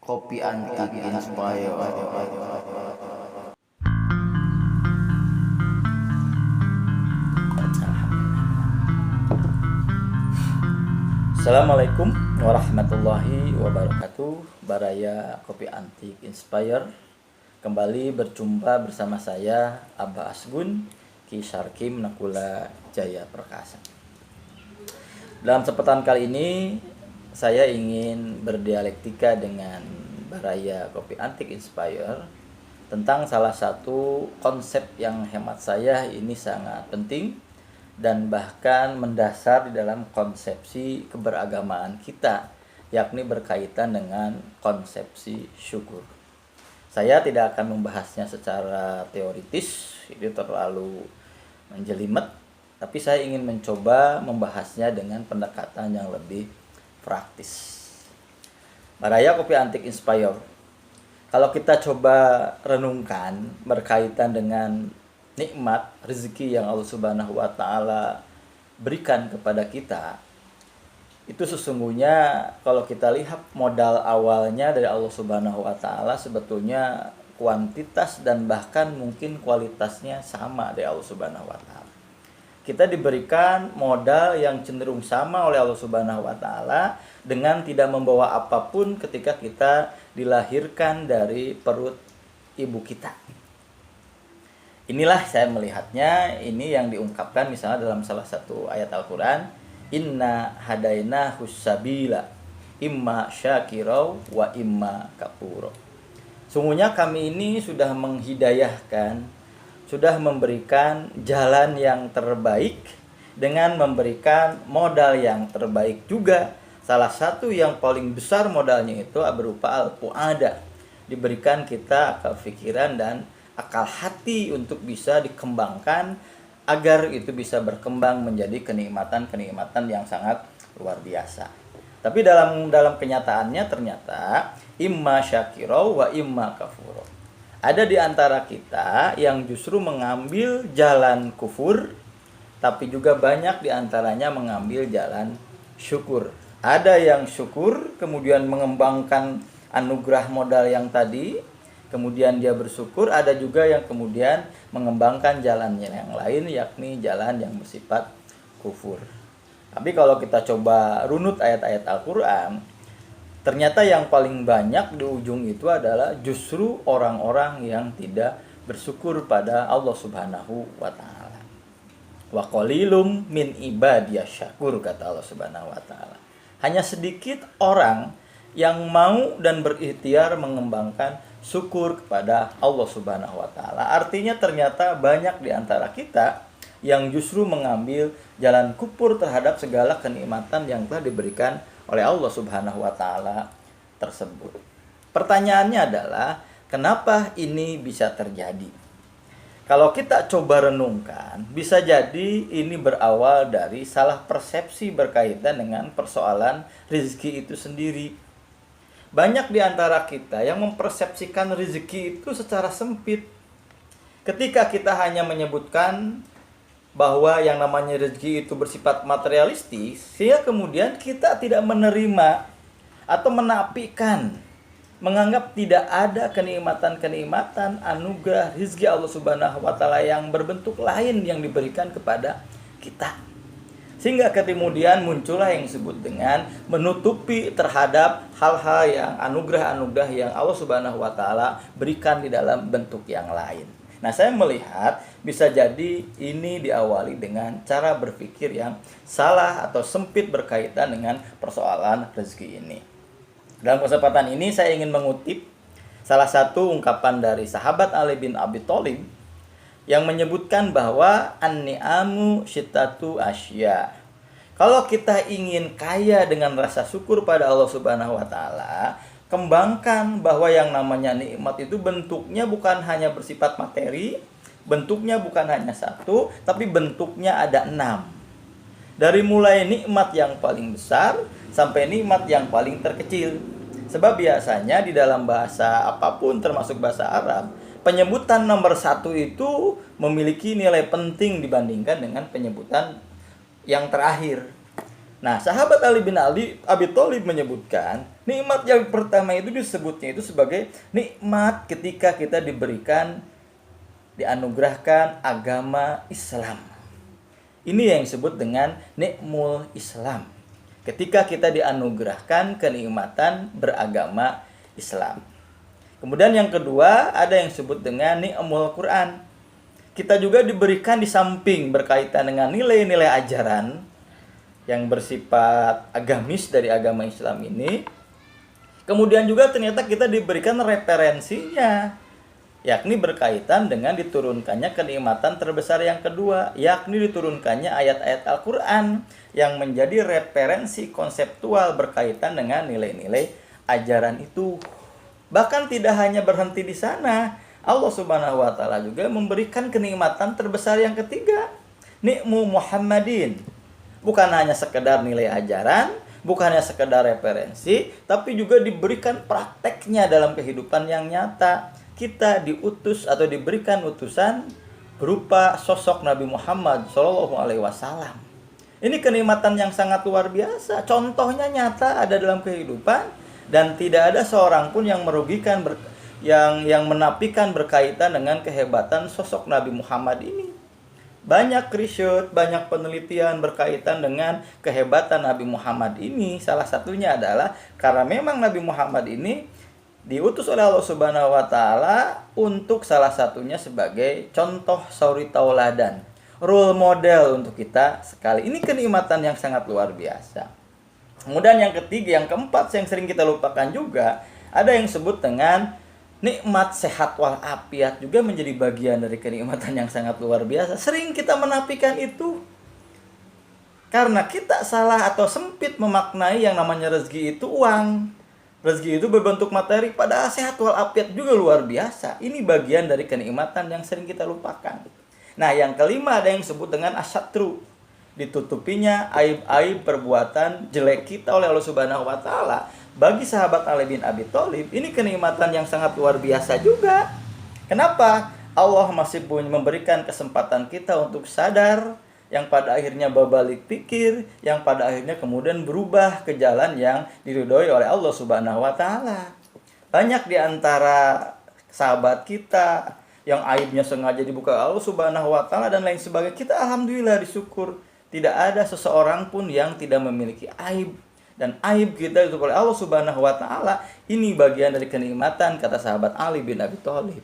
Kopi antik inspire. Assalamualaikum warahmatullahi wabarakatuh. Baraya Kopi Antik Inspire kembali berjumpa bersama saya Abah Asgun Ki Sarkim Nakula Jaya Perkasa. Dalam kesempatan kali ini saya ingin berdialektika dengan Baraya Kopi Antik Inspire tentang salah satu konsep yang hemat saya ini sangat penting dan bahkan mendasar di dalam konsepsi keberagamaan kita, yakni berkaitan dengan konsepsi syukur. Saya tidak akan membahasnya secara teoritis, itu terlalu menjelimet, tapi saya ingin mencoba membahasnya dengan pendekatan yang lebih praktis. Baraya Kopi Antik Inspire, kalau kita coba renungkan berkaitan dengan nikmat rezeki yang Allah Subhanahu wa taala berikan kepada kita, itu sesungguhnya kalau kita lihat modal awalnya dari Allah Subhanahu wa taala sebetulnya kuantitas dan bahkan mungkin kualitasnya sama dari Allah Subhanahu wa taala. Kita diberikan modal yang cenderung sama oleh Allah Subhanahu wa taala dengan tidak membawa apapun ketika kita dilahirkan dari perut ibu kita. Inilah saya melihatnya, ini yang diungkapkan misalnya dalam salah satu ayat Al-Quran, Inna hadaina hussabila imma syakirau wa imma kapuro. Sungguhnya kami ini sudah menghidayahkan, sudah memberikan jalan yang terbaik dengan memberikan modal yang terbaik juga. Salah satu yang paling besar modalnya itu berupa al-fu'ada, diberikan kita akal pikiran dan akal hati untuk bisa dikembangkan agar itu bisa berkembang menjadi kenikmatan-kenikmatan yang sangat luar biasa. Tapi dalam kenyataannya ternyata imma syakiro wa imma kafuro. Ada di antara kita yang justru mengambil jalan kufur, tapi juga banyak di antaranya mengambil jalan syukur. Ada yang syukur kemudian mengembangkan anugerah modal yang tadi, kemudian dia bersyukur. Ada juga yang kemudian mengembangkan jalannya yang lain, yakni jalan yang bersifat kufur. Tapi kalau kita coba runut ayat-ayat Al-Quran, ternyata yang paling banyak di ujung itu adalah justru orang-orang yang tidak bersyukur pada Allah Subhanahu wa taala. Wa qalilum min ibadiyasy syakur, kata Allah Subhanahu wa taala. Hanya sedikit orang yang mau dan berikhtiar mengembangkan syukur kepada Allah Subhanahu wa taala. Artinya ternyata banyak di antara kita yang justru mengambil jalan kufur terhadap segala kenikmatan yang telah diberikan oleh Allah Subhanahu wa taala tersebut. Pertanyaannya adalah, kenapa ini bisa terjadi? Kalau kita coba renungkan, bisa jadi ini berawal dari salah persepsi berkaitan dengan persoalan rezeki itu sendiri. Banyak di antara kita yang mempersepsikan rezeki itu secara sempit. Ketika kita hanya menyebutkan bahwa yang namanya rezeki itu bersifat materialistis, sehingga kemudian kita tidak menerima atau menafikan, menganggap tidak ada kenikmatan-kenikmatan anugerah rezeki Allah Subhanahu wa taala yang berbentuk lain yang diberikan kepada kita. Sehingga kemudian muncullah yang disebut dengan menutupi terhadap hal-hal yang anugerah-anugerah yang Allah Subhanahu wa taala berikan di dalam bentuk yang lain. Nah, saya melihat bisa jadi ini diawali dengan cara berpikir yang salah atau sempit berkaitan dengan persoalan rezeki ini. Dalam kesempatan ini saya ingin mengutip salah satu ungkapan dari sahabat Ali bin Abi Thalib yang menyebutkan bahwa an-ni'amu syittatu asya. Kalau kita ingin kaya dengan rasa syukur pada Allah Subhanahu wa taala, kembangkan bahwa yang namanya nikmat itu bentuknya bukan hanya bersifat materi, bentuknya bukan hanya satu, tapi bentuknya ada 6. Dari mulai nikmat yang paling besar sampai nikmat yang paling terkecil. Sebab biasanya di dalam bahasa apapun termasuk bahasa Arab, penyebutan nomor 1 itu memiliki nilai penting dibandingkan dengan penyebutan yang terakhir. Nah, sahabat Ali bin Abi Thalib menyebutkan, nikmat yang pertama itu disebutnya itu sebagai nikmat ketika kita dianugerahkan agama Islam. Ini yang disebut dengan nikmul Islam. Ketika kita dianugerahkan kenikmatan beragama Islam. Kemudian yang kedua ada yang disebut dengan nikmul Quran. Kita juga diberikan di samping berkaitan dengan nilai-nilai ajaran yang bersifat agamis dari agama Islam ini. Kemudian juga ternyata kita diberikan referensinya, yakni berkaitan dengan diturunkannya kenikmatan terbesar yang kedua, yakni diturunkannya ayat-ayat Al-Quran yang menjadi referensi konseptual berkaitan dengan nilai-nilai ajaran itu. Bahkan tidak hanya berhenti di sana, Allah Subhanahu wa Ta'ala juga memberikan kenikmatan terbesar yang ketiga, nikmu Muhammadin. Bukan hanya sekedar nilai ajaran, bukan hanya sekedar referensi, tapi juga diberikan prakteknya dalam kehidupan yang nyata. Kita diutus atau diberikan utusan berupa sosok Nabi Muhammad SAW. Ini kenikmatan yang sangat luar biasa. Contohnya nyata ada dalam kehidupan dan tidak ada seorang pun yang merugikan yang menafikan berkaitan dengan kehebatan sosok Nabi Muhammad ini. Banyak riset, banyak penelitian berkaitan dengan kehebatan Nabi Muhammad ini. Salah satunya adalah karena memang Nabi Muhammad ini diutus oleh Allah Subhanahu wa Ta'ala untuk salah satunya sebagai contoh suri tauladan, role model untuk kita sekali. Ini kenikmatan yang sangat luar biasa. Kemudian yang ketiga, yang keempat yang sering kita lupakan juga, ada yang disebut dengan nikmat sehat walafiat, juga menjadi bagian dari kenikmatan yang sangat luar biasa. Sering kita menafikan itu karena kita salah atau sempit memaknai yang namanya rezeki itu uang. Rezeki itu berbentuk materi, padahal sehat walafiat juga luar biasa. Ini bagian dari kenikmatan yang sering kita lupakan. Nah, yang kelima ada yang disebut dengan asyatru. Ditutupinya aib-aib perbuatan jelek kita oleh Allah Subhanahu wa Ta'ala. Bagi sahabat Ali bin Abi Thalib, ini kenikmatan yang sangat luar biasa juga. Kenapa? Allah masih memberikan kesempatan kita untuk sadar, yang pada akhirnya berbalik pikir, yang pada akhirnya kemudian berubah ke jalan yang diridhoi oleh Allah Subhanahu wa Ta'ala. Banyak di antara sahabat kita yang aibnya sengaja dibuka Allah Subhanahu wa Ta'ala dan lain sebagainya. Kita alhamdulillah disyukur tidak ada seseorang pun yang tidak memiliki aib, dan aib kita itu oleh Allah Subhanahu wa Ta'ala. Ini bagian dari kenikmatan, kata sahabat Ali bin Abi Thalib.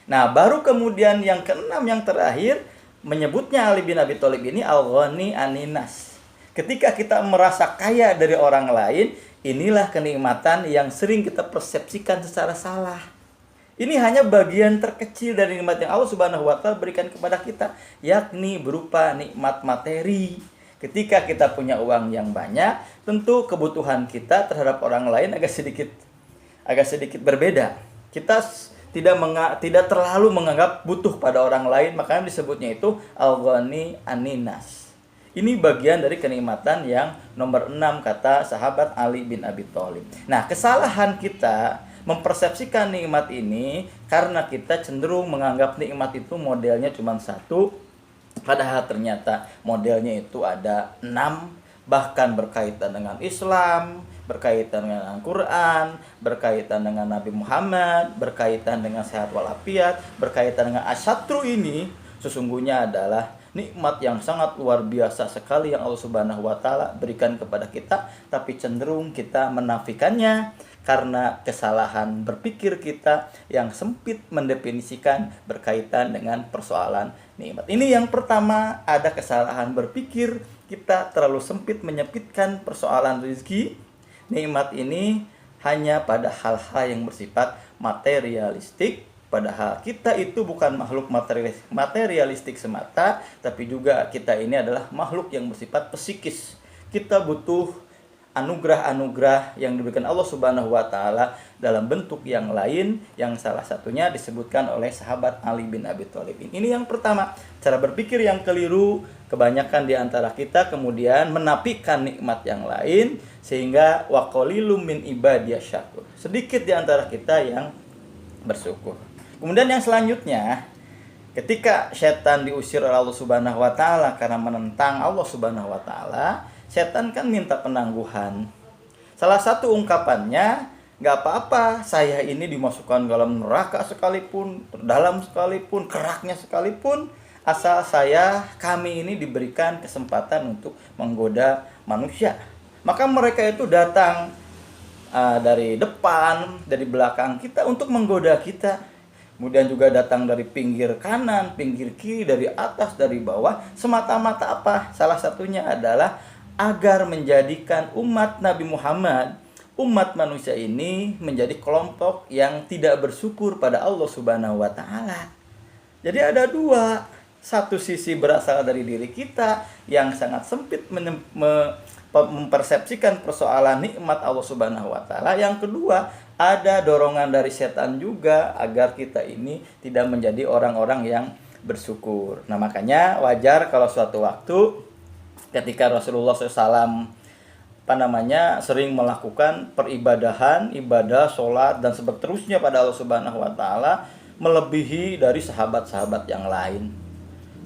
Nah, baru kemudian yang keenam, yang terakhir, menyebutnya Ali bin Abi Thalib ini al-ghani aninas. Ketika kita merasa kaya dari orang lain, inilah kenikmatan yang sering kita persepsikan secara salah. Ini hanya bagian terkecil dari nikmat yang Allah Subhanahu wa Ta'ala berikan kepada kita, yakni berupa nikmat materi. Ketika kita punya uang yang banyak, tentu kebutuhan kita terhadap orang lain agak sedikit berbeda. Kita tidak terlalu menganggap butuh pada orang lain, makanya disebutnya itu al-ghani aninas. Ini bagian dari kenikmatan yang nomor 6, kata sahabat Ali bin Abi Thalib. Nah, kesalahan kita mempersepsikan nikmat ini karena kita cenderung menganggap nikmat itu modelnya cuma satu, padahal ternyata modelnya itu ada 6, bahkan berkaitan dengan Islam, berkaitan dengan Al-Quran, berkaitan dengan Nabi Muhammad, berkaitan dengan sehat walafiat, berkaitan dengan asyatru. Ini sesungguhnya adalah nikmat yang sangat luar biasa sekali yang Allah Subhanahu wa Ta'ala berikan kepada kita, tapi cenderung kita menafikannya karena kesalahan berpikir kita yang sempit mendefinisikan berkaitan dengan persoalan nikmat. Ini yang pertama, ada kesalahan berpikir, kita terlalu sempit menyempitkan persoalan rezeki. Nikmat ini hanya pada hal-hal yang bersifat materialistik, padahal kita itu bukan makhluk materialistik semata, tapi juga kita ini adalah makhluk yang bersifat psikis. Kita butuh anugerah-anugerah yang diberikan Allah Subhanahu wa Ta'ala dalam bentuk yang lain, yang salah satunya disebutkan oleh sahabat Ali bin Abi Thalib. Ini yang pertama, cara berpikir yang keliru. Kebanyakan di antara kita kemudian menafikan nikmat yang lain, sehingga wa qalilum min ibadiyas syakur. Sedikit di antara kita yang bersyukur. Kemudian yang selanjutnya, ketika setan diusir oleh Allah Subhanahu wa Ta'ala karena menentang Allah Subhanahu wa Ta'ala, setan kan minta penangguhan. Salah satu ungkapannya, nggak apa-apa saya ini dimasukkan dalam neraka sekalipun, dalam sekalipun, keraknya sekalipun, asal kami ini diberikan kesempatan untuk menggoda manusia. Maka mereka itu datang dari depan, dari belakang kita untuk menggoda kita. Kemudian juga datang dari pinggir kanan, pinggir kiri, dari atas, dari bawah. Semata-mata apa? Salah satunya adalah agar menjadikan umat Nabi Muhammad, umat manusia ini menjadi kelompok yang tidak bersyukur pada Allah Subhanahu wa taala. Jadi ada dua. Satu sisi berasal dari diri kita yang sangat sempit mempersepsikan persoalan nikmat Allah Subhanahu wa taala. Yang kedua, ada dorongan dari setan juga agar kita ini tidak menjadi orang-orang yang bersyukur. Nah, makanya wajar kalau suatu waktu ketika Rasulullah SAW sering melakukan peribadahan, ibadah, sholat dan seterusnya pada Allah Subhanahu wa taala melebihi dari sahabat-sahabat yang lain.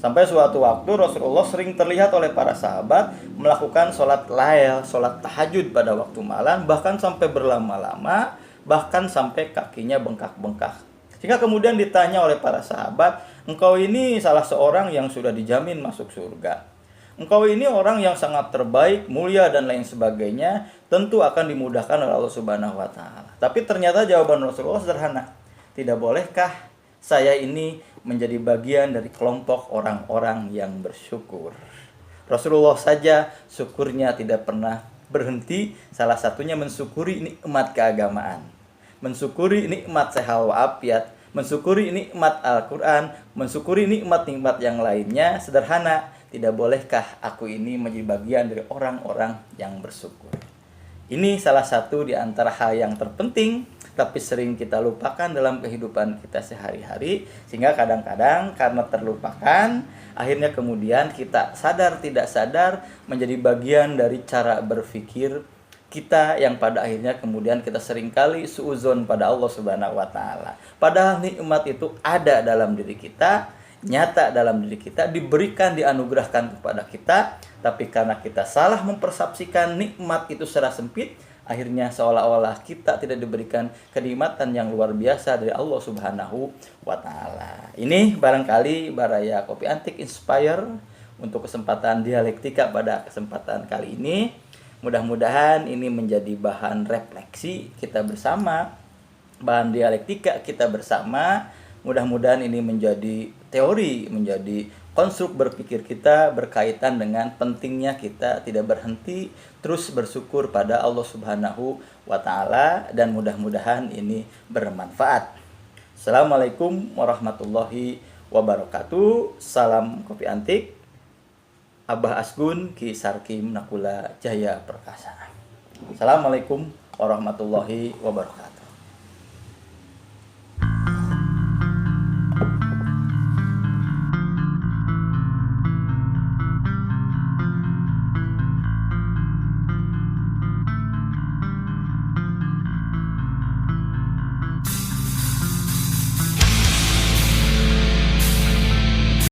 Sampai suatu waktu Rasulullah sering terlihat oleh para sahabat melakukan sholat lail, sholat tahajud pada waktu malam, bahkan sampai berlama-lama, bahkan sampai kakinya bengkak-bengkak. Sehingga kemudian ditanya oleh para sahabat, engkau ini salah seorang yang sudah dijamin masuk surga. Engkau ini orang yang sangat terbaik, mulia dan lain sebagainya, tentu akan dimudahkan oleh Allah Subhanahu wa taala. Tapi ternyata jawaban Rasulullah sederhana. Tidak bolehkah saya ini menjadi bagian dari kelompok orang-orang yang bersyukur? Rasulullah saja syukurnya tidak pernah berhenti, salah satunya mensyukuri nikmat keagamaan, mensyukuri nikmat sehat walafiat, mensyukuri nikmat Al-Qur'an, mensyukuri nikmat-nikmat yang lainnya. Sederhana, tidak bolehkah aku ini menjadi bagian dari orang-orang yang bersyukur? Ini salah satu di antara hal yang terpenting, tapi sering kita lupakan dalam kehidupan kita sehari-hari. Sehingga kadang-kadang karena terlupakan, akhirnya kemudian kita sadar tidak sadar menjadi bagian dari cara berpikir kita, yang pada akhirnya kemudian kita seringkali suudzon pada Allah Subhanahu wa taala. Padahal nikmat itu ada dalam diri kita, nyata dalam diri kita, diberikan, dianugerahkan kepada kita, tapi karena kita salah mempersepsikan nikmat itu secara sempit, akhirnya seolah-olah kita tidak diberikan kenikmatan yang luar biasa dari Allah Subhanahu wa taala. Ini barangkali Baraya Kopi Antik Inspire untuk kesempatan dialektika pada kesempatan kali ini. Mudah-mudahan ini menjadi bahan refleksi kita bersama, bahan dialektika kita bersama. Mudah-mudahan ini menjadi teori, menjadi konstruk berpikir kita berkaitan dengan pentingnya kita tidak berhenti terus bersyukur pada Allah Subhanahu wa taala, dan mudah-mudahan ini bermanfaat. Assalamualaikum warahmatullahi wabarakatuh. Salam Kopi Antik. Abah Asgun Ki Sarkim Nakula Jaya Perkasa. Assalamualaikum warahmatullahi wabarakatuh.